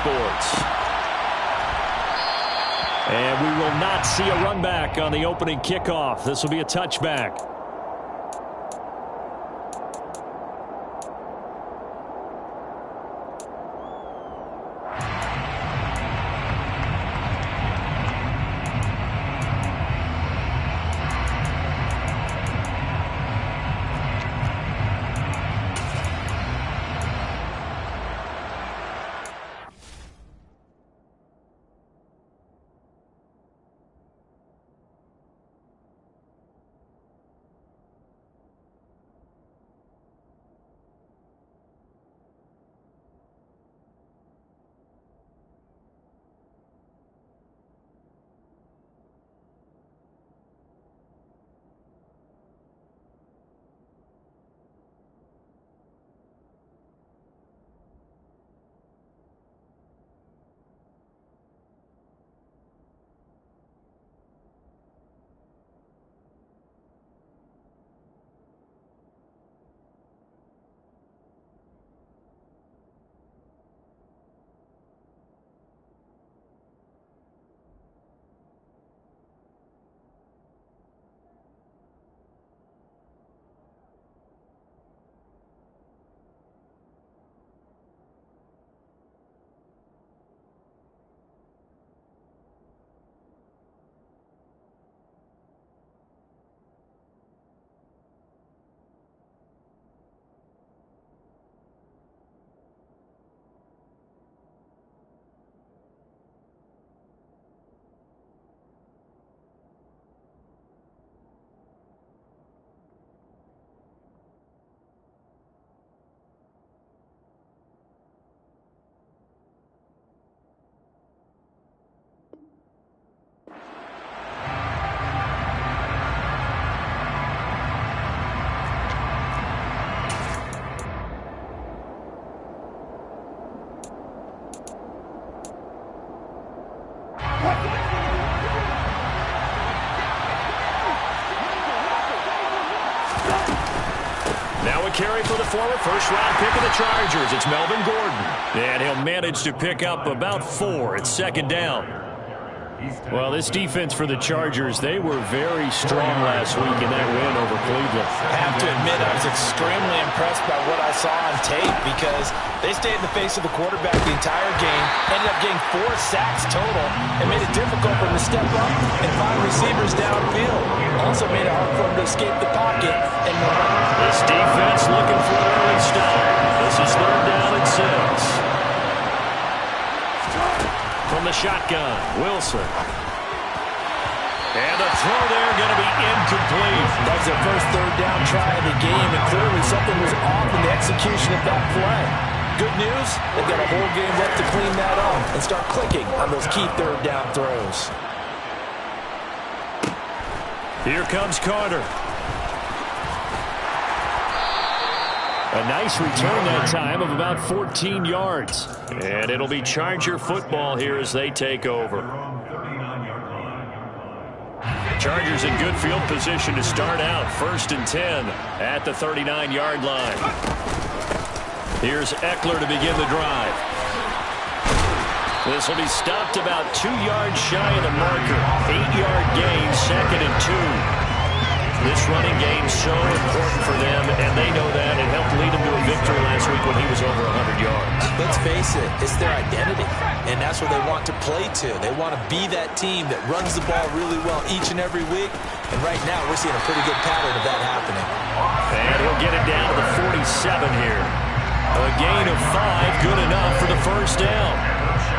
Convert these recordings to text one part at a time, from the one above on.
scoreboards. And we will not see a run back on the opening kickoff. This will be a touchback. Carry for the former first-round pick of the Chargers. It's Melvin Gordon. And he'll manage to pick up about 4 at second down. Well, this defense for the Chargers, they were very strong last week in that win over Cleveland. I have to admit, I was extremely impressed by what I saw on tape because they stayed in the face of the quarterback the entire game, ended up getting 4 sacks total, and made it difficult for him to step up and find receivers downfield. Also made it hard for him to escape the pocket. And this defense looking for an early start. This is 3rd down and 6. From the shotgun, Wilson. And the throw there going to be incomplete. That was their first 3rd down try of the game, and clearly something was off in the execution of that play. Good news, they've got a whole game left to clean that up and start clicking on those key 3rd down throws. Here comes Carter. A nice return that time of about 14 yards. And it'll be Charger football here as they take over. Chargers in good field position to start out. 1st and 10 at the 39-yard line. Here's Eckler to begin the drive. This will be stopped about 2 yards shy of the marker. 8-yard gain, 2nd and 2. This running game's so important for them, and they know that. It helped lead them to a victory last week when he was over 100 yards. Let's face it, it's their identity, and that's what they want to play to. They want to be that team that runs the ball really well each and every week, and right now we're seeing a pretty good pattern of that happening. And he'll get it down to the 47 here. A gain of 5, good enough for the first down.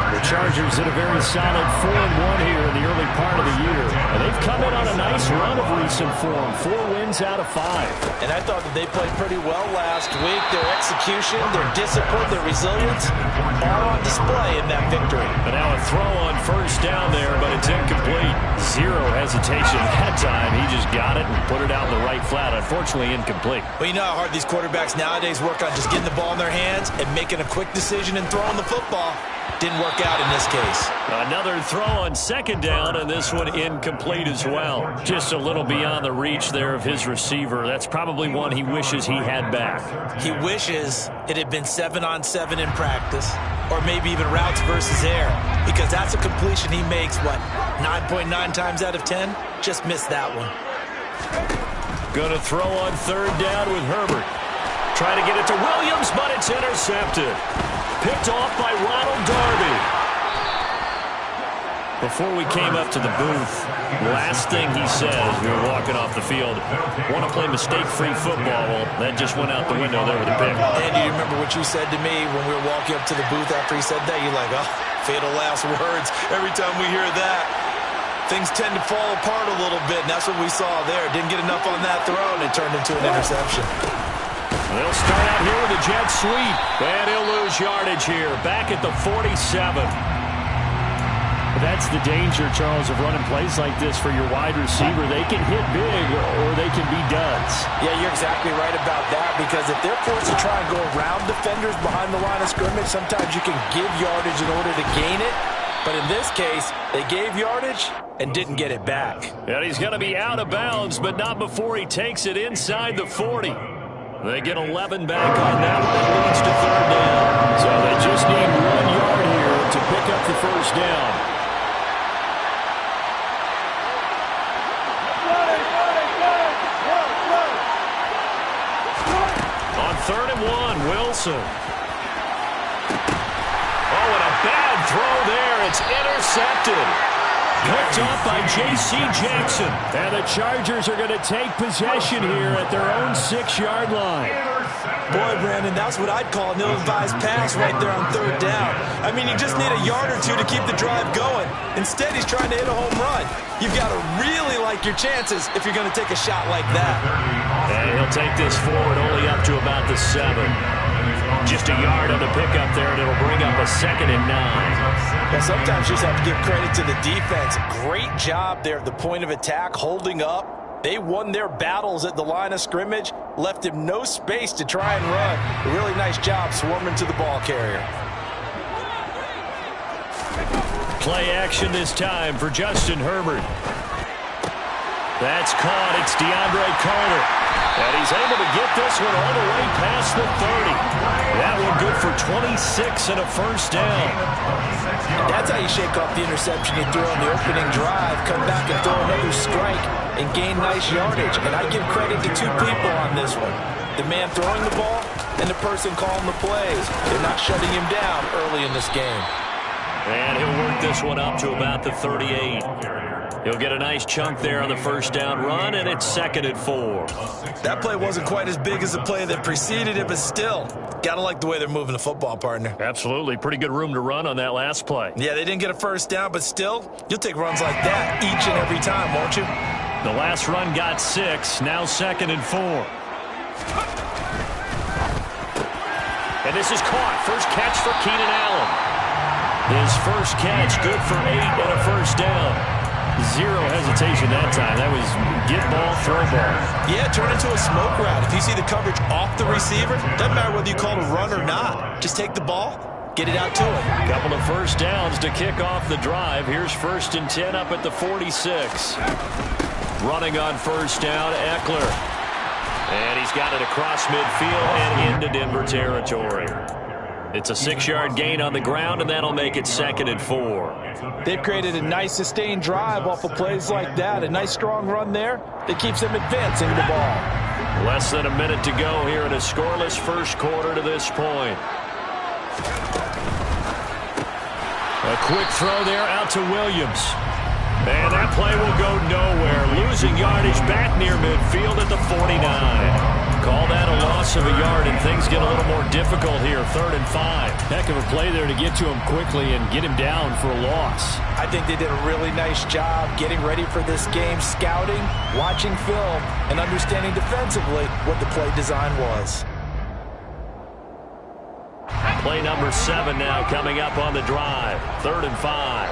The Chargers hit a very solid 4-1 here in the early part of the year. And they've come in on a nice run of recent form. 4 wins out of 5. And I thought that they played pretty well last week. Their execution, their discipline, their resilience, all on display in that victory. But now a throw on first down there, but it's incomplete. 0 hesitation that time. He just got it and put it out in the right flat. Unfortunately, incomplete. Well, you know how hard these quarterbacks nowadays work on just getting the ball in their hands and making a quick decision and throwing the football. Didn't work out in this case. Another throw on second down, and this one incomplete as well. Just a little beyond the reach there of his receiver. That's probably one he wishes he had back. He wishes it had been 7-on-7 in practice. or maybe even routes versus air, because that's a completion he makes, what, 9.9 times out of 10? Just missed that one. Going to throw on third down with Herbert. Trying to get it to Williams, but it's intercepted. Picked off by Ronald Darby. Before we came up to the booth, last thing he said as we were walking off the field, want to play mistake-free football. Well, that just went out the window there with a pick. And do you remember what you said to me when we were walking up to the booth after he said that? You're like, oh, fatal last words. Every time we hear that, things tend to fall apart a little bit, and that's what we saw there. Didn't get enough on that throw, and it turned into an interception. They'll start out here with a jet sweep, and he'll lose yardage here, back at the 47. That's the danger, Charles, of running plays like this for your wide receiver. They can hit big or they can be duds. Yeah, you're exactly right about that, because if they're forced to try and go around defenders behind the line of scrimmage, sometimes you can give yardage in order to gain it. But in this case, they gave yardage and didn't get it back. And he's going to be out of bounds, but not before he takes it inside the 40. They get 11 back on that one. It leads to third down. So they just need 1 yard here to pick up the first down. Third and 1, Wilson. Oh, and a bad throw there. It's intercepted. Picked off by J.C. Jackson. And the Chargers are going to take possession here at their own 6-yard line. Boy, Brandon, that's what I'd call an ill-advised pass right there on third down. I mean, you just need a yard or two to keep the drive going. Instead, he's trying to hit a home run. You've got to really like your chances if you're going to take a shot like that. And he'll take this forward only up to about the 7. Just a yard on the pickup there, and it'll bring up a 2nd and 9. Well, sometimes you just have to give credit to the defense. Great job there at the point of attack, holding up. They won their battles at the line of scrimmage, left him no space to try and run. A really nice job swarming to the ball carrier. Play action this time for Justin Herbert. That's caught. It's DeAndre Carter. And he's able to get this one all the way past the 30. That one good for 26 and a first down. That's how you shake off the interception you threw on the opening drive, come back and throw another strike and gain nice yardage. And I give credit to 2 people on this one. The man throwing the ball and the person calling the plays. They're not shutting him down early in this game. And he'll work this one up to about the 38. He'll get a nice chunk there on the first down run, and it's 2nd and 4. That play wasn't quite as big as the play that preceded it, but still, gotta like the way they're moving the football, partner. Absolutely. Pretty good room to run on that last play. Yeah, they didn't get a first down, but still, you'll take runs like that each and every time, won't you? The last run got 6, now 2nd and 4. And this is caught. First catch for Keenan Allen. His first catch, good for 8 and a first down. 0 hesitation that time. That was get ball, throw ball. Yeah, turn into a smoke route. If you see the coverage off the receiver, doesn't matter whether you call it a run or not. Just take the ball, get it out to him. Couple of first downs to kick off the drive. Here's 1st and 10 up at the 46. Running on first down, Eckler. And he's got it across midfield and into Denver territory. It's a 6-yard gain on the ground, and that'll make it 2nd and 4. They've created a nice sustained drive off of plays like that. A nice strong run there that keeps them advancing the ball. Less than a minute to go here in a scoreless first quarter to this point. A quick throw there out to Williams. And that play will go nowhere. Losing yardage back near midfield at the 49. Call that a loss of a yard, and things get a little more difficult here. 3rd and 5. Heck of a play there to get to him quickly and get him down for a loss. I think they did a really nice job getting ready for this game, scouting, watching film, and understanding defensively what the play design was. Play number 7 now coming up on the drive. 3rd and 5.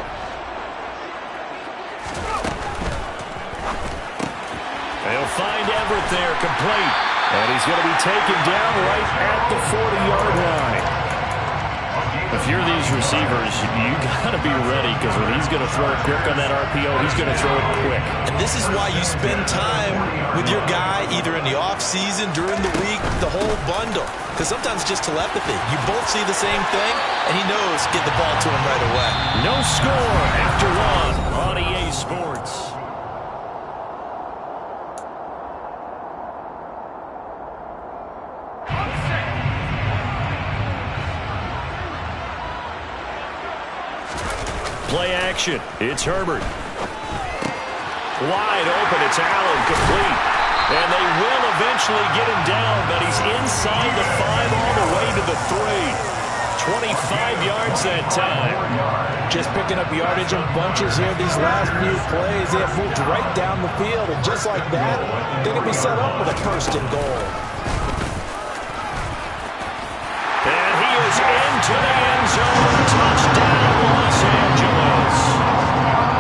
They'll find Everett there, complete. And he's going to be taken down right at the 40-yard line. If you're these receivers, you got to be ready, because when he's going to throw it quick on that RPO, he's going to throw it quick. And this is why you spend time with your guy either in the offseason, during the week, the whole bundle. Because sometimes it's just telepathy. You both see the same thing, and he knows get the ball to him right away. No score after one on EA Sports. Play action. It's Herbert. Wide open. It's Allen, complete. And they will eventually get him down, but he's inside the 5 all the way to the 3. 25 yards that time. Just picking up yardage in bunches here these last few plays. They have moved right down the field, and just like that, they're going to be set up with a first and goal. And he is into the end zone. Touchdown, Los Angeles.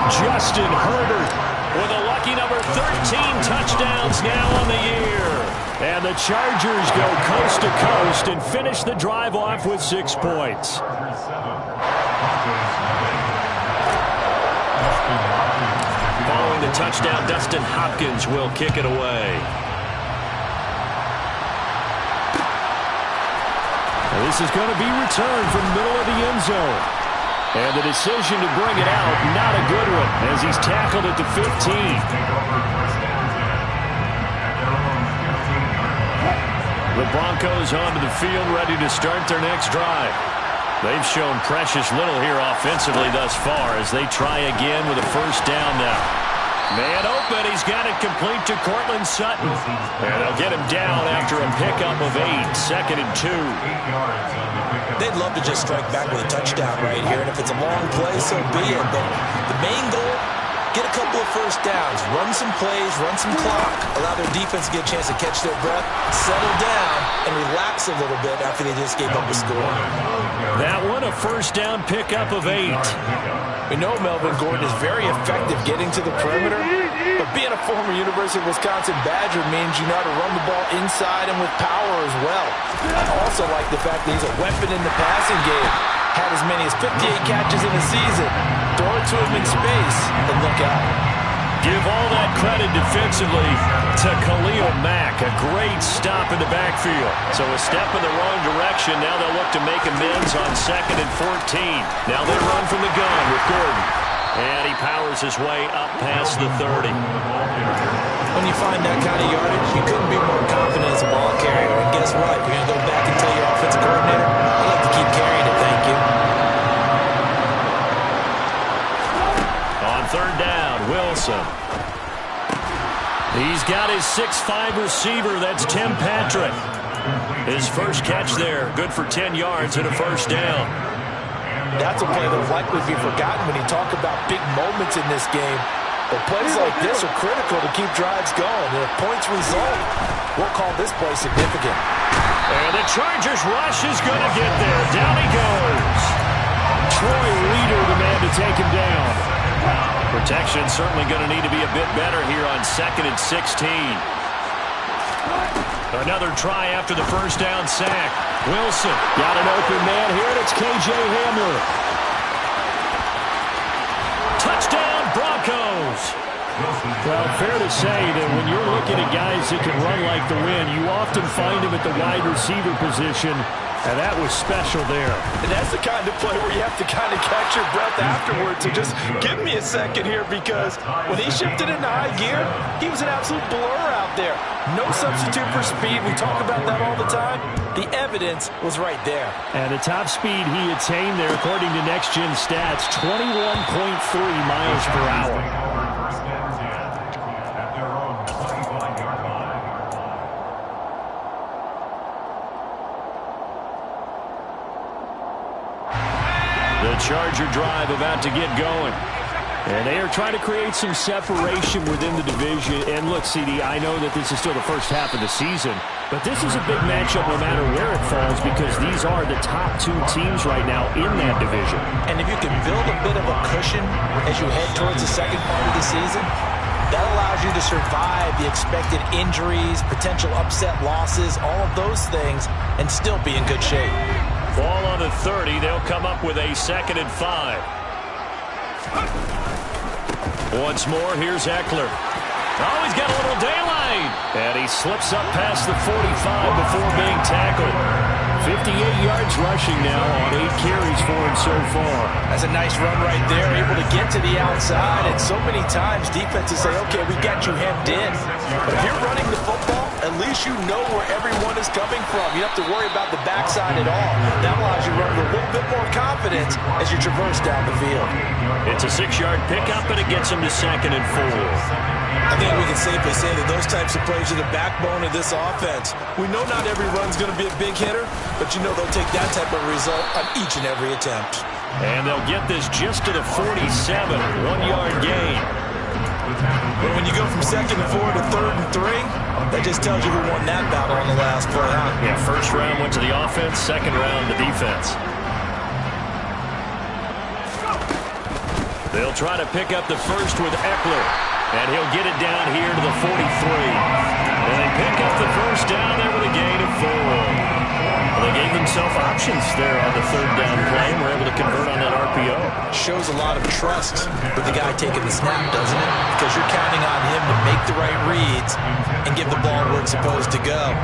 Justin Herbert with a lucky number 13 touchdowns now on the year. And the Chargers go coast to coast and finish the drive off with 6 points. Following the touchdown, Dustin Hopkins will kick it away. This is going to be returned from the middle of the end zone. And the decision to bring it out, not a good one, as he's tackled at the 15. The Broncos onto the field, ready to start their next drive. They've shown precious little here offensively thus far as they try again with a first down now. Man open, he's got it complete to Cortland Sutton. And they'll get him down after a pickup of 8, 2nd and 2. They'd love to just strike back with a touchdown right here, and if it's a long play, so be it. But the main goal, get a couple of first downs, run some plays, run some clock, allow their defense to get a chance to catch their breath, settle down, and relax a little bit after they just gave up a score. That one, a first down pickup of 8. We know Melvin Gordon is very effective getting to the perimeter, but being a former University of Wisconsin Badger means you know how to run the ball inside and with power as well. I also like the fact that he's a weapon in the passing game. Had as many as 58 catches in the season. Throw it to him in space, and look out. Give all that credit defensively to Khalil Mack. A great stop in the backfield. So a step in the wrong direction. Now they'll look to make amends on 2nd and 14. Now they run from the gun with Gordon. And he powers his way up past the 30. When you find that kind of yardage, you couldn't be more confident as a ball carrier. And guess what? You're going to go back and tell your offensive coordinator, I'd like to keep carrying it, thank you. On 3rd down, Wilson. He's got his 6'5" receiver. That's Tim Patrick. His first catch there. Good for 10 yards and a first down. That's a play that will likely be forgotten when you talk about big moments in this game. But plays like this are critical to keep drives going. And if points result, we'll call this play significant. And the Chargers rush is going to get there. Down he goes. Troy Reeder, the man to take him down. Protection certainly going to need to be a bit better here on 2nd and 16. Another try after the first down sack. Wilson got an open man here, and it's K.J. Hamler. Touchdown, Broncos. Well, fair to say that when you're looking at guys that can run like the wind, you often find them at the wide receiver position, and that was special there. And that's the kind of play where you have to kind of catch your breath afterwards. So just give me a second here, because when he shifted into high gear, he was an absolute blur out there. No substitute for speed. We talk about that all the time. The evidence was right there. And the top speed he attained there, according to Next Gen Stats, 21.3 miles per hour. The Charger drive about to get going. And they are trying to create some separation within the division. And look, CD, I know that this is still the first half of the season, but this is a big matchup no matter where it falls, because these are the top 2 teams right now in that division. And if you can build a bit of a cushion as you head towards the second part of the season, that allows you to survive the expected injuries, potential upset losses, all of those things, and still be in good shape. Ball on the 30. They'll come up with a 2nd and 5. Once more, here's Eckler. Oh, he's got a little daylight. And he slips up past the 45 before being tackled. 58 yards rushing now on 8 carries for him so far. That's a nice run right there, able to get to the outside. And so many times defenses say, okay, we got you hemmed in. But if you're running the football, at least you know where everyone is coming from. You don't have to worry about the backside at all. That allows you to run with a little bit more confidence as you traverse down the field. It's a 6-yard pickup, and it gets him to 2nd and 4. I think we can safely say that those types of plays are the backbone of this offense. We know not every run's going to be a big hitter, but you know they'll take that type of result on each and every attempt. And they'll get this just to the 47, 1-yard gain. But when you go from 2nd and 4 to 3rd and 3, that just tells you who won that battle on the last play. Yeah, first round went to the offense, second round the defense. They'll try to pick up the first with Eckler. And he'll get it down here to the 43. And they pick up the first down there with a gain of 4. Well, they gave themselves options there on the 3rd down play and were able to convert on that RPO. Shows a lot of trust with the guy taking the snap, doesn't it? Because you're counting on him to make the right reads and give the ball where it's supposed to go.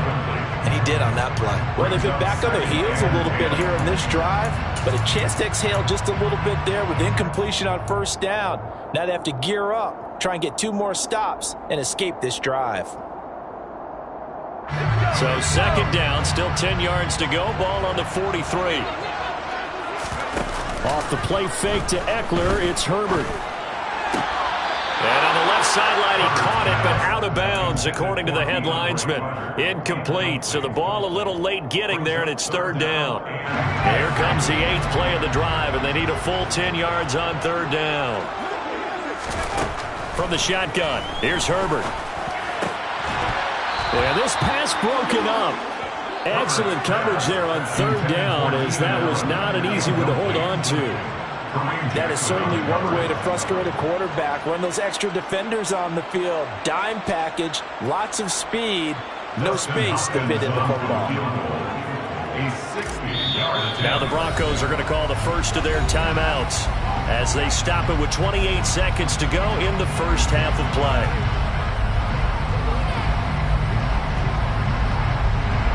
And he did on that play. Well, they've been back on their heels a little bit here in this drive, but a chance to exhale just a little bit there with incompletion on 1st down. Now they have to gear up, try and get 2 more stops, and escape this drive. So 2nd down, still 10 yards to go. Ball on the 43. Off the play fake to Eckler, it's Herbert. And on the left sideline, he caught it, but out of bounds, according to the head linesman. Incomplete, so the ball a little late getting there, and it's 3rd down. And here comes the 8th play of the drive, and they need a full 10 yards on 3rd down. From the shotgun, here's Herbert. Yeah, this pass broken up. Excellent coverage there on 3rd down, as that was not an easy one to hold on to. That is certainly one way to frustrate a quarterback. Run those extra defenders on the field. Dime package, lots of speed, no space to fit in the football. Now the Broncos are going to call the first of their timeouts as they stop it with 28 seconds to go in the first half of play.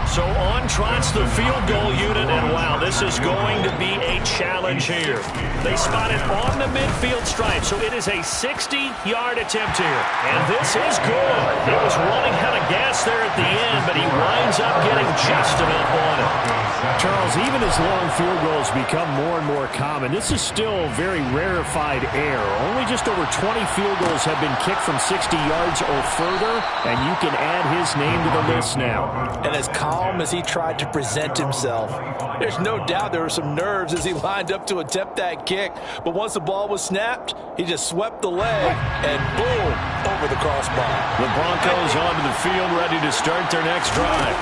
So on trots the field goal unit, and wow, this is going to be a challenge here. They spot it on the midfield stripe, so it is a 60-yard attempt here. And this is good. He was running out of gas there at the end, but he winds up getting just enough on it. Charles, even as long field goals become more and more common, this is still very rarefied air. Only just over 20 field goals have been kicked from 60 yards or further, and you can add his name to the list now. And as calm as he tried to present himself, there's no doubt there were some nerves as he lined up to attempt that kick. But once the ball was snapped, he just swept the leg and boom, over the crossbar. The Broncos onto the field, ready to start their next drive.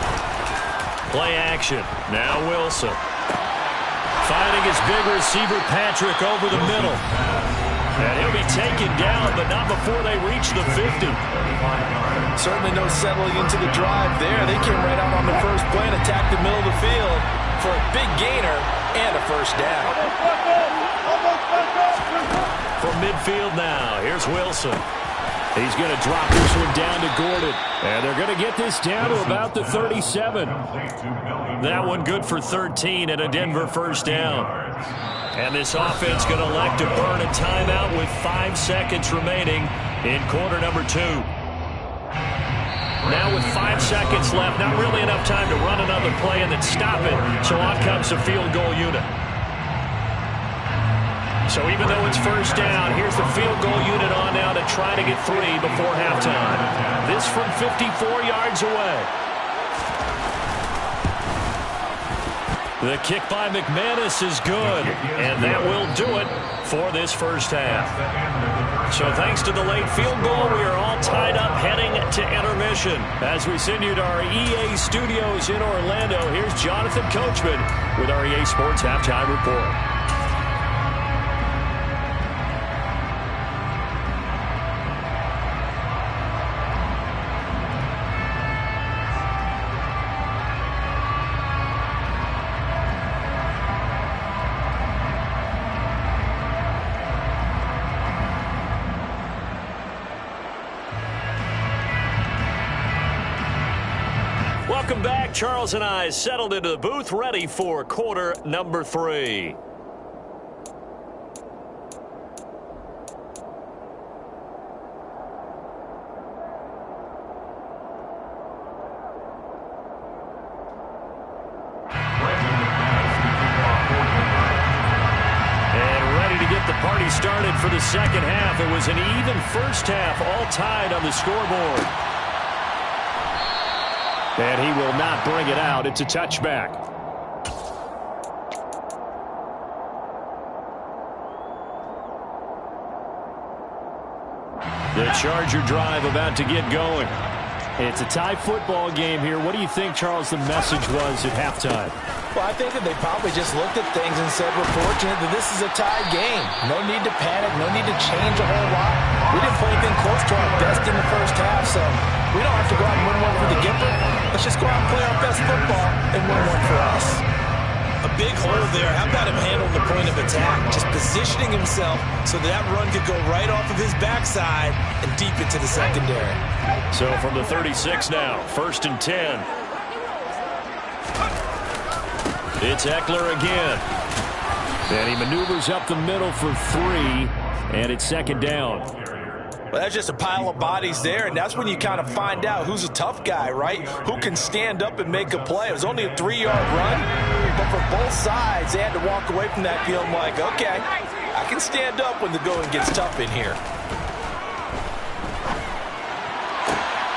Play action. Now Wilson. Finding his big receiver Patrick over the middle. And he'll be taken down, but not before they reach the 50. Certainly no settling into the drive there. They came right out on the first play and attacked the middle of the field for a big gainer and a first down. From midfield now, here's Wilson. He's going to drop this one down to Gordon. And they're going to get this down to about the 37. That one good for 13 and a Denver first down. And this offense going to elect to burn a timeout with 5 seconds remaining in quarter number 2. Now with 5 seconds left, not really enough time to run another play and then stop it. So on comes the field goal unit. So even though it's first down, here's the field goal unit on now to try to get 3 before halftime. This from 54 yards away. The kick by McManus is good, and that will do it for this first half. So thanks to the late field goal, we are all tied up heading to intermission. As we send you to our EA studios in Orlando, here's Jonathan Coachman with our EA Sports Halftime Report. Welcome back. Charles and I settled into the booth, ready for quarter number 3. Party started for the second half. It was an even first half, all tied on the scoreboard. And he will not bring it out. It's a touchback. The Charger drive about to get going. It's a tie football game here. What do you think, Charles, the message was at halftime? Well, I think that they probably just looked at things and said, we're fortunate that this is a tied game. No need to panic. No need to change a whole lot. We didn't play anything close to our best in the first half, so we don't have to go out and win one for the Gipper. Let's just go out and play our best football and win one for us. A big hole there. How about him handling the point of attack? Just positioning himself so that run could go right off of his backside and deep into the secondary. So from the 36 now, 1st and 10. It's Eckler again. And he maneuvers up the middle for 3, and it's 2nd down. Well, that's just a pile of bodies there, and that's when you kind of find out who's a tough guy, right? Who can stand up and make a play. It was only a 3-yard run, but for both sides, they had to walk away from that feeling like, okay, I can stand up when the going gets tough in here.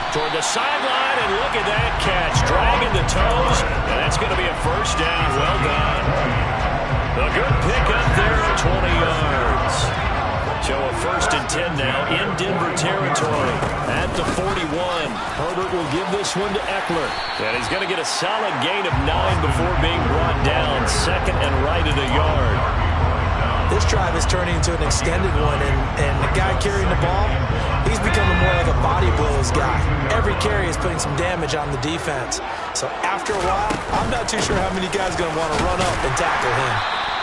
Toward the sideline, and look at that catch. Dragging the toes, and that's going to be a 1st down. Well done. A good pickup there at 20 yards. So a 1st and 10 now in Denver territory at the 41. Herbert will give this one to Eckler. And he's going to get a solid gain of 9 before being brought down. 2nd and right at a yard. This drive is turning into an extended one, and the guy carrying the ball, he's becoming more like a body blows guy. Every carry is putting some damage on the defense. So after a while, I'm not too sure how many guys are going to want to run up and tackle him.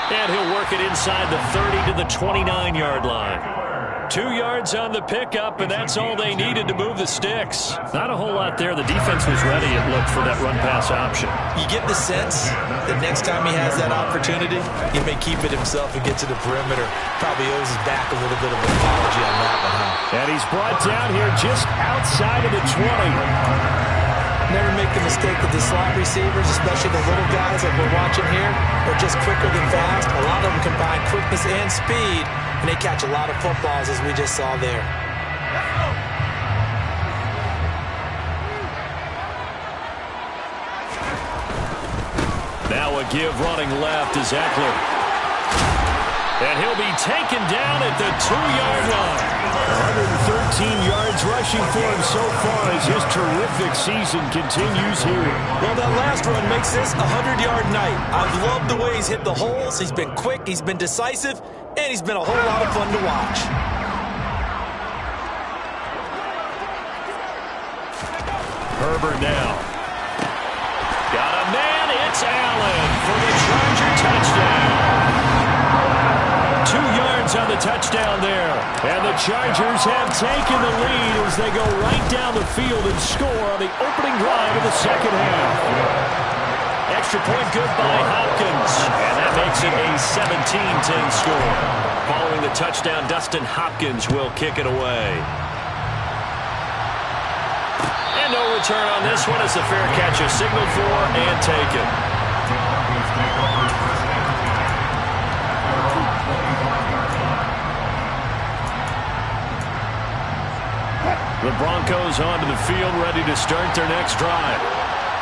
And he'll work it inside the 30 to the 29-yard line. 2 yards on the pickup, and that's all they needed to move the sticks. Not a whole lot there. The defense was ready, it looked, for that run-pass option. You get the sense that next time he has that opportunity, he may keep it himself and get to the perimeter. Probably owes his back a little bit of an apology on that one, huh? And he's brought down here just outside of the 20. Never make the mistake that the slot receivers, especially the little guys like we're watching here, are just quicker than fast. A lot of them combine quickness and speed, and they catch a lot of footballs, as we just saw there. Now a give running left is Eckler. And he'll be taken down at the 2-yard line. 113 yards rushing for him so far as his terrific season continues here. Well, that last run makes this a 100-yard night. I've loved the way he's hit the holes. He's been quick, he's been decisive, and he's been a whole lot of fun to watch. Herbert now. Got a man, it's Allen for the Charger touchdown. 2 yards on the touchdown there. And the Chargers have taken the lead as they go right down the field and score on the opening drive of the second half. Extra point good by Hopkins. And that makes it a 17-10 score. Following the touchdown, Dustin Hopkins will kick it away. And no return on this one as the fair catch is signaled for and taken. The Broncos onto the field, ready to start their next drive.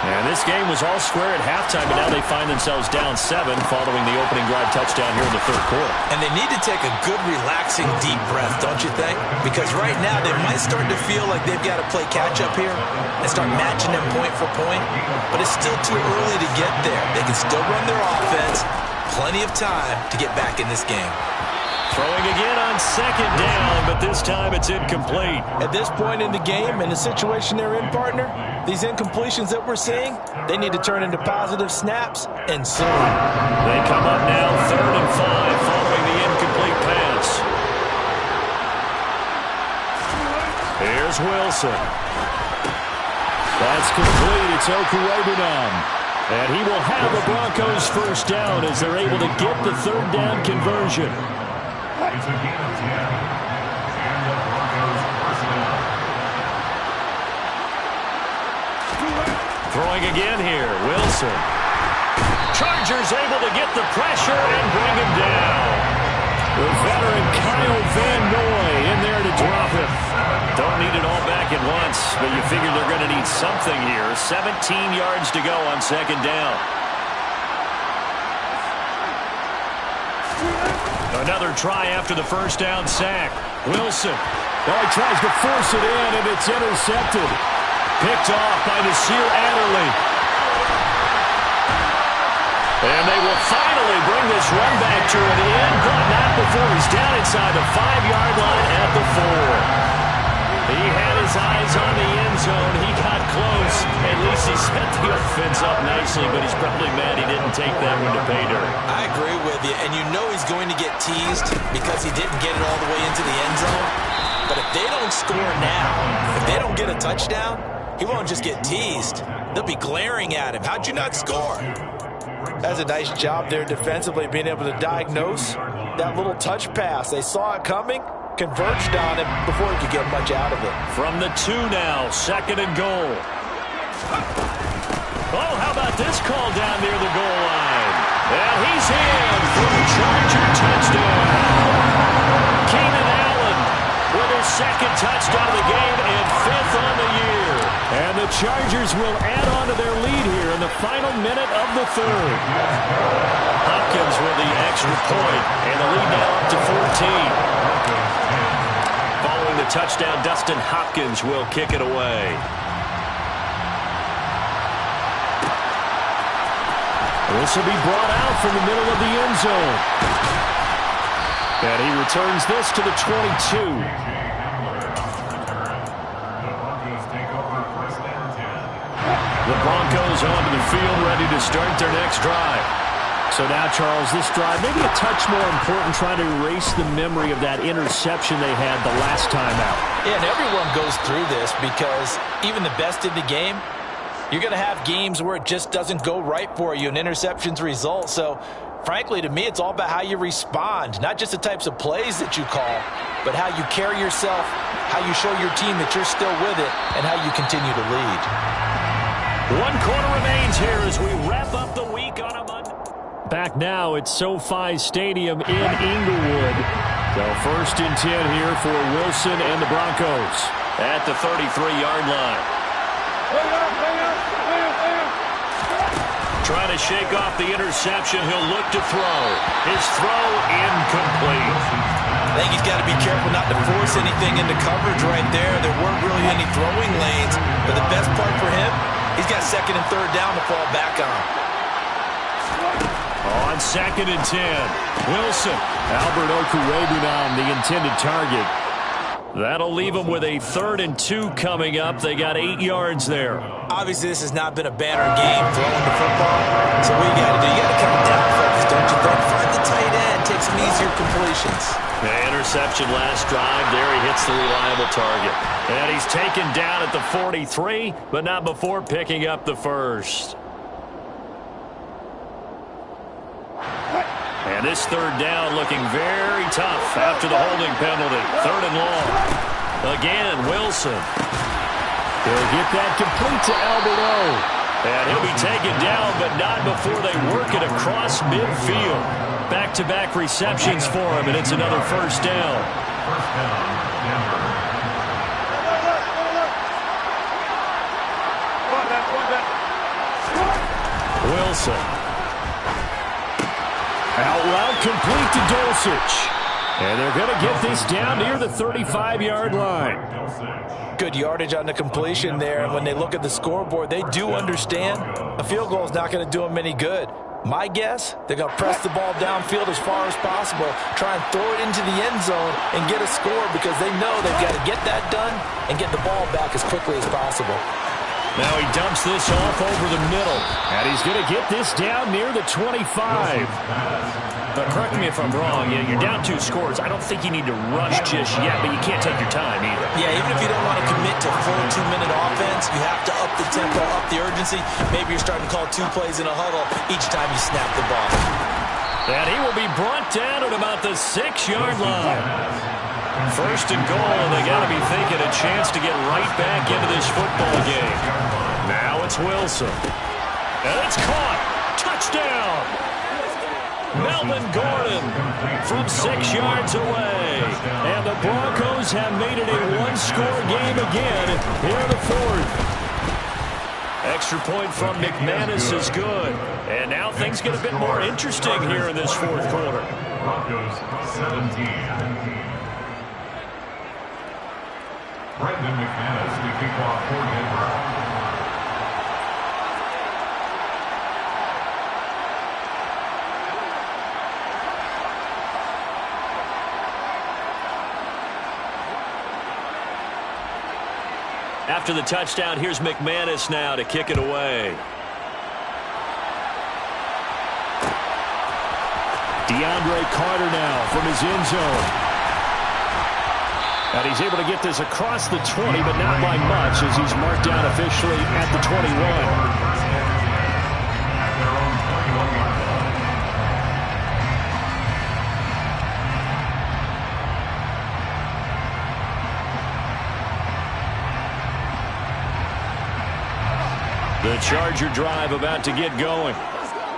And this game was all square at halftime, but now they find themselves down 7 following the opening drive touchdown here in the third quarter. And they need to take a good, relaxing, deep breath, don't you think? Because right now they might start to feel like they've got to play catch-up here and start matching them point for point. But it's still too early to get there. They can still run their offense. Plenty of time to get back in this game. Throwing again on 2nd down, but this time it's incomplete. At this point in the game, in the situation they're in, partner, these incompletions that we're seeing, they need to turn into positive snaps, and soon. They come up now 3rd and 5 following the incomplete pass. Here's Wilson. That's complete. It's Okuwebunam. And he will have the Broncos first down as they're able to get the third down conversion. Throwing again here, Wilson. Chargers able to get the pressure and bring him down. The veteran Kyle Van Noy in there to drop him. Don't need it all back at once, but you figure they're going to need something here. 17 yards to go on second down. Another try after the first down sack. Wilson. Oh, he tries to force it in, and it's intercepted. Picked off by Nasir Adderley. And they will finally bring this run back to an end, but not before he's down inside the 5-yard line at the 4. He had his eyes on the end zone. He got close. At least he set the offense up nicely, but he's probably mad he didn't take that one to pay dirt. I agree with you, and you know he's going to get teased because he didn't get it all the way into the end zone. But if they don't score now, if they don't get a touchdown, he won't just get teased. They'll be glaring at him. How'd you not score? That's a nice job there defensively, being able to diagnose that little touch pass. They saw it coming, converged on him before he could get much out of it. From the 2 now, second and goal. Oh, how about this call down near the goal line? And he's in for a Charger touchdown. Keenan Allen with his second touchdown of the game and 5th on the year. And the Chargers will add on to their lead here in the final minute of the third. Hopkins with the extra point, and the lead now up to 14. Following the touchdown, Dustin Hopkins will kick it away. This will be brought out from the middle of the end zone. And he returns this to the 22. The Broncos onto the field, ready to start their next drive. So now, Charles, this drive maybe a touch more important, trying to erase the memory of that interception they had the last time out. Yeah, and everyone goes through this because even the best in the game, you're going to have games where it just doesn't go right for you and interceptions result. So, frankly, to me, it's all about how you respond, not just the types of plays that you call, but how you carry yourself, how you show your team that you're still with it, and how you continue to lead. 1 quarter remains here as we wrap up the week on a Monday. Back now at SoFi Stadium in Inglewood. So 1st and 10 here for Wilson and the Broncos. At the 33-yard line. Trying to shake off the interception. He'll look to throw. His throw incomplete. I think he's got to be careful not to force anything into coverage right there. There weren't really any throwing lanes. But the best part for him, he's got 2nd and 3rd down to fall back on. On 2nd and 10, Wilson. Albert Okuwebunam, the intended target. That'll leave them with a 3rd and 2 coming up. They got 8 yards there. Obviously, this has not been a banner game throwing the football. So what you got to do, you got to come down focused, don't you think? Find the tight end, take some easier completions. Interception last drive. There he hits the reliable target. And he's taken down at the 43, but not before picking up the first. And this 3rd down looking very tough after the holding penalty. 3rd and long. Again, Wilson. He'll get that complete to Albert O. And he'll be taken down, but not before they work it across midfield. Back-to-back receptions for him, and it's another 1st down. Wilson. Out route complete to Dulcich. And they're going to get this down near the 35-yard line. Good yardage on the completion there. And when they look at the scoreboard, they do understand a field goal is not going to do them any good. My guess, they're going to press the ball downfield as far as possible, try and throw it into the end zone and get a score because they know they've got to get that done and get the ball back as quickly as possible. Now he dumps this off over the middle. And he's going to get this down near the 25. But correct me if I'm wrong, you're down 2 scores. I don't think you need to rush just yet, but you can't take your time either. Yeah, even if you don't want to commit to full 2-minute offense, you have to up the tempo, up the urgency. Maybe you're starting to call 2 plays in a huddle each time you snap the ball. And he will be brought down at about the 6-yard line. First and goal, and they got to be thinking a chance to get right back into this football game. Now it's Wilson. And it's caught. Touchdown. Melvin Gordon from 6 yards away. And the Broncos have made it a 1-score game again here in the 4th. Extra point from McManus is good. And now things get a bit more interesting here in this 4th quarter. Broncos 17. Brendan McManus to kick off for Denver. After the touchdown, here's McManus now to kick it away. DeAndre Carter now from his end zone. And he's able to get this across the 20, but not by much as he's marked down officially at the 21. The Charger drive about to get going.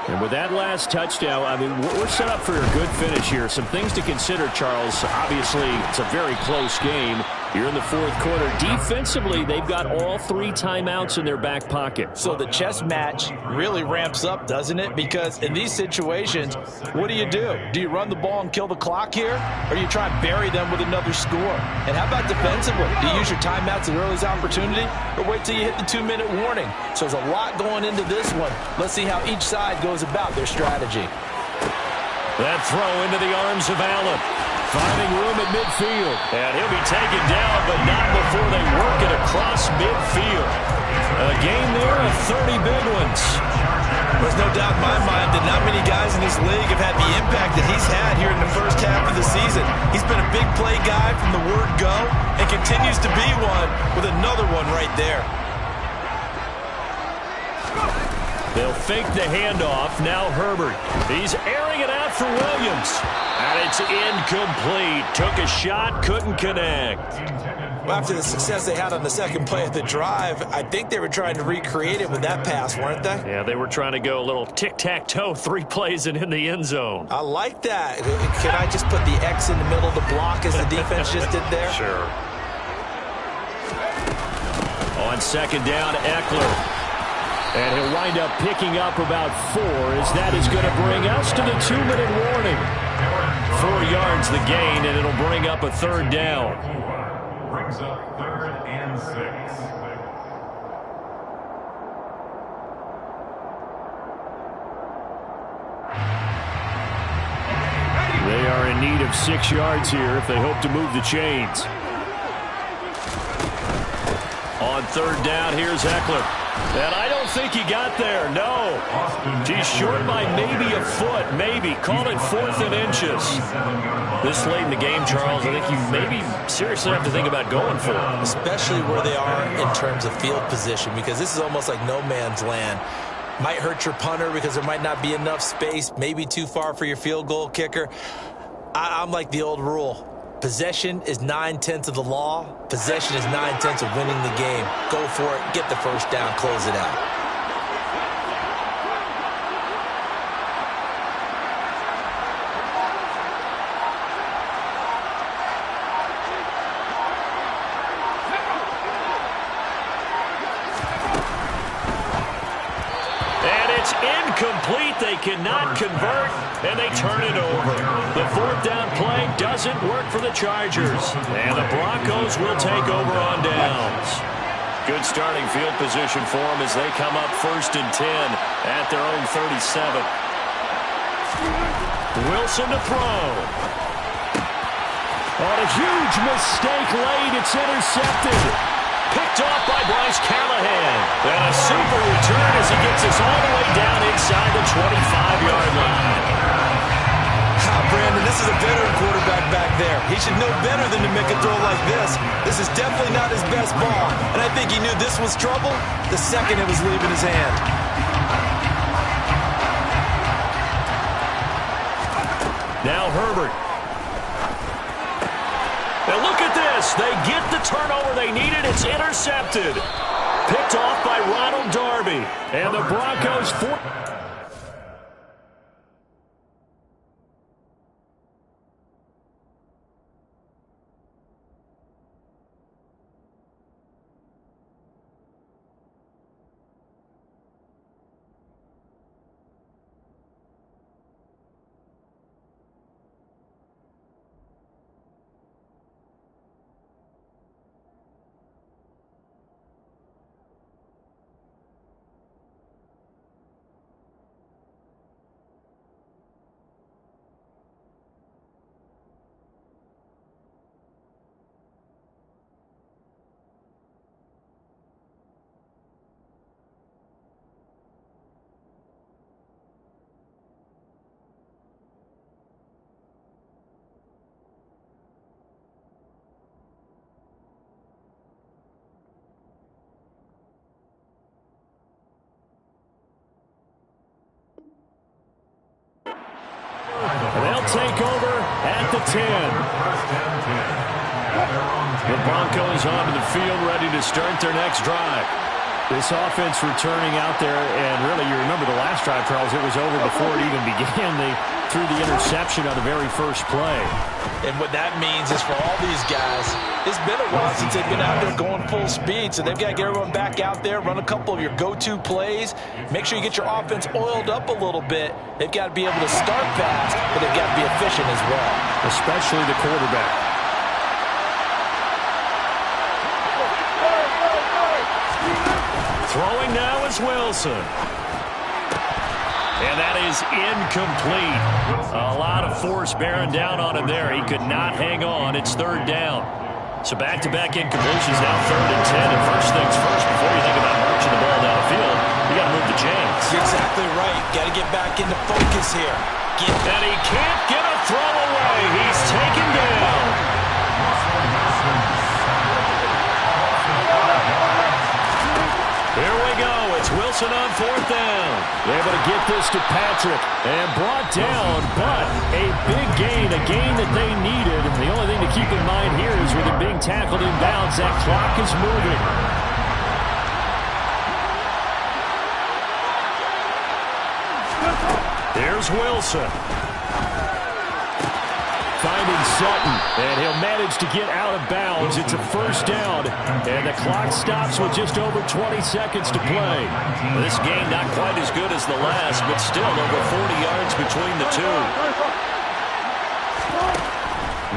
And with that last touchdown, I mean, we're set up for a good finish here. Some things to consider, Charles. Obviously, it's a very close game. You're in the 4th quarter. Defensively, they've got all 3 timeouts in their back pocket. So the chess match really ramps up, doesn't it? Because in these situations, what do? Do you run the ball and kill the clock here? Or do you try and bury them with another score? And how about defensively? Do you use your timeouts at earliest opportunity? Or wait till you hit the 2-minute warning? So there's a lot going into this one. Let's see how each side goes about their strategy. That throw into the arms of Allen. Finding room at midfield. And he'll be taken down, but not before they work it across midfield. A game there of 30 big ones. There's no doubt in my mind that not many guys in this league have had the impact that he's had here in the first half of the season. He's been a big play guy from the word go and continues to be one with another one right there. They'll fake the handoff. Now Herbert. He's airing it out for Williams. And it's incomplete. Took a shot, couldn't connect. Well, after the success they had on the second play of the drive, I think they were trying to recreate it with that pass, weren't they? Yeah, they were trying to go a little tic-tac-toe, 3 plays and in the end zone. I like that. Can I just put the X in the middle of the block as the defense just did there? Sure. On second down, Eckler. And he'll wind up picking up about 4 as that is going to bring us to the 2-minute warning. 4 yards the gain, and it'll bring up a 3rd down. Brings up 3rd and 6. They are in need of 6 yards here if they hope to move the chains. On 3rd down, here's Eckler. And I don't think he got there, no. He's short by maybe a foot, maybe. Call it 4th and inches. This late in the game, Charles, I think you maybe seriously have to think about going for it. Especially where they are in terms of field position, because this is almost like no man's land. Might hurt your punter because there might not be enough space, maybe too far for your field goal kicker. I'm like the old rule. Possession is 9/10 of the law. Possession is 9/10 of winning the game. Go for it. Get the first down. Close it out. And it's incomplete. They cannot convert, and they turn it over. The 4th down play doesn't work for the Chargers, and the Broncos will take over on downs. Good starting field position for them as they come up 1st and 10 at their own 37. Wilson to throw. On a huge mistake late, it's intercepted. Picked off by Bryce Callahan. And a super return as he gets us all the way down inside the 25-yard line. Brandon, this is a veteran quarterback back there. He should know better than to make a throw like this. This is definitely not his best ball, and I think he knew this was trouble the second it was leaving his hand. Now Herbert. Now look at this. They get the turnover they needed. It's intercepted. Picked off by Ronald Darby. And the Broncos... They'll take over at the 10. The Broncos onto the field, ready to start their next drive. This offense returning out there, and really, you remember the last drive, Charles, it was over before it even began. They threw the interception on the very first play. And what that means is for all these guys, it's been a while since they've been out there going full speed, so they've got to get everyone back out there, run a couple of your go-to plays, make sure you get your offense oiled up a little bit. They've got to be able to start fast, but they've got to be efficient as well. Especially the quarterback. Throwing now is Wilson. And that is incomplete. A lot of force bearing down on him there. He could not hang on. It's third down. So back-to-back incompletions now, 3rd and 10. And first things first, before you think about marching the ball down the field, you got to move the chains. You're exactly right. Got to get back into focus here. And he can't get a throw away. He's taken down. Here we go. It's Wilson on 4th down. Able to get this to Patrick and brought down, but a big gain, a gain that they needed. The only thing to keep in mind here is with it being tackled inbounds, that clock is moving. Here's Wilson. Finding Sutton, and he'll manage to get out of bounds. It's a first down, and the clock stops with just over 20 seconds to play. This game not quite as good as the last, but still over 40 yards between the two.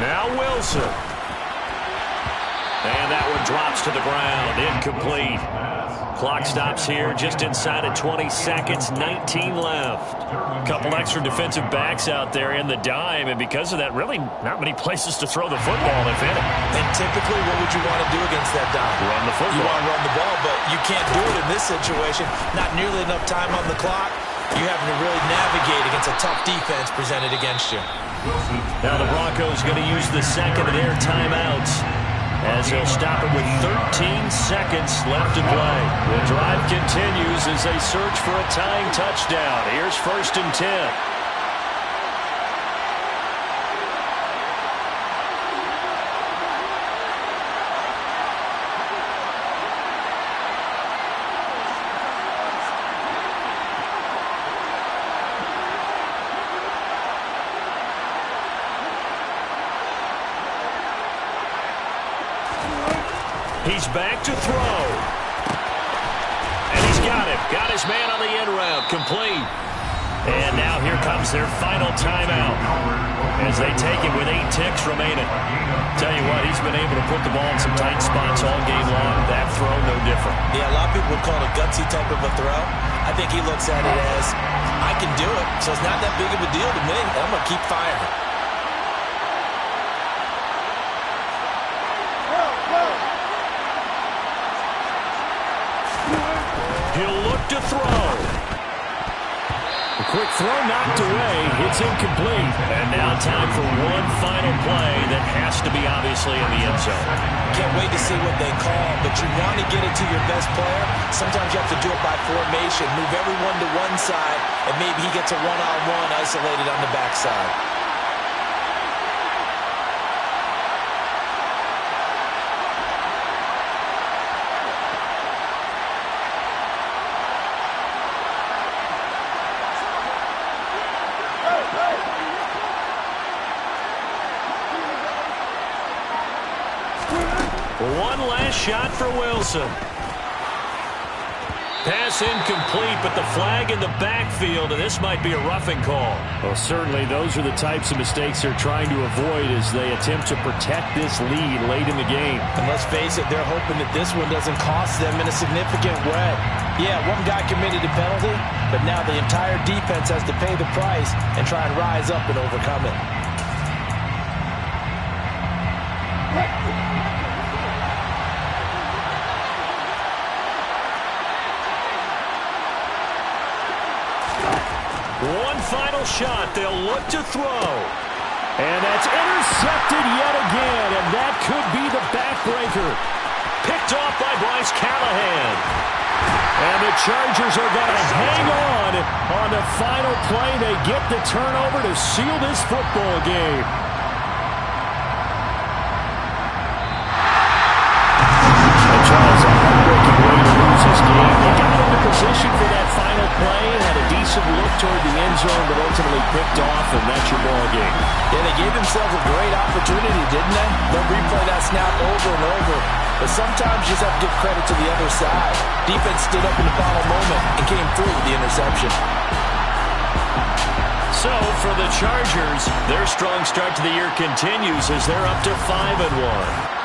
Now Wilson. And that one drops to the ground, incomplete. Clock stops here just inside of 20 seconds, 19 left. A couple extra defensive backs out there in the dime, and because of that, really not many places to throw the football, if any. And typically, what would you want to do against that dime? Run the football. You want to run the ball, but you can't do it in this situation. Not nearly enough time on the clock. You having to really navigate against a tough defense presented against you. Now the Broncos going to use the second of their timeouts, as they'll stop it with 13 seconds left to play. The drive continues as they search for a tying touchdown. Here's 1st and 10. He's back to throw. And he's got it. Got his man on the end route. Complete. And now here comes their final timeout as they take it with 8 ticks remaining. Tell you what, he's been able to put the ball in some tight spots all game long. That throw, no different. Yeah, a lot of people would call it a gutsy type of a throw. I think he looks at it as, I can do it, so it's not that big of a deal to me. I'm going to keep firing. He'll look to throw. quick throw knocked away. It's incomplete. And now time for one final play that has to be obviously in the end zone. Can't wait to see what they call, but you want to get it to your best player. Sometimes you have to do it by formation. Move everyone to one side, and maybe he gets a one-on-one isolated on the backside. One last shot for Wilson. Pass incomplete, but the flag in the backfield, and this might be a roughing call. Well, certainly those are the types of mistakes they're trying to avoid as they attempt to protect this lead late in the game. And let's face it, they're hoping that this one doesn't cost them in a significant way. Yeah, one guy committed a penalty, but now the entire defense has to pay the price and try and rise up and overcome it. One final shot. They'll look to throw. And that's intercepted yet again, and that could be the backbreaker. Picked off by Bryce Callahan. And the Chargers are going to hang on the final play. They get the turnover to seal this football game. And Charles, a heartbreaking way to lose this game. They got into position for that final play and had a decent look toward the end zone, but ultimately picked off, and that's your ball game. Yeah, they gave themselves a great opportunity, didn't they? They'll replay that snap over and over. But sometimes you just have to give credit to the other side. Defense stood up in the final moment and came through with the interception. So for the Chargers, their strong start to the year continues as they're up to 5-1.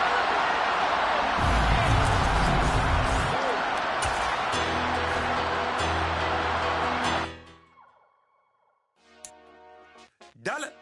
Dale.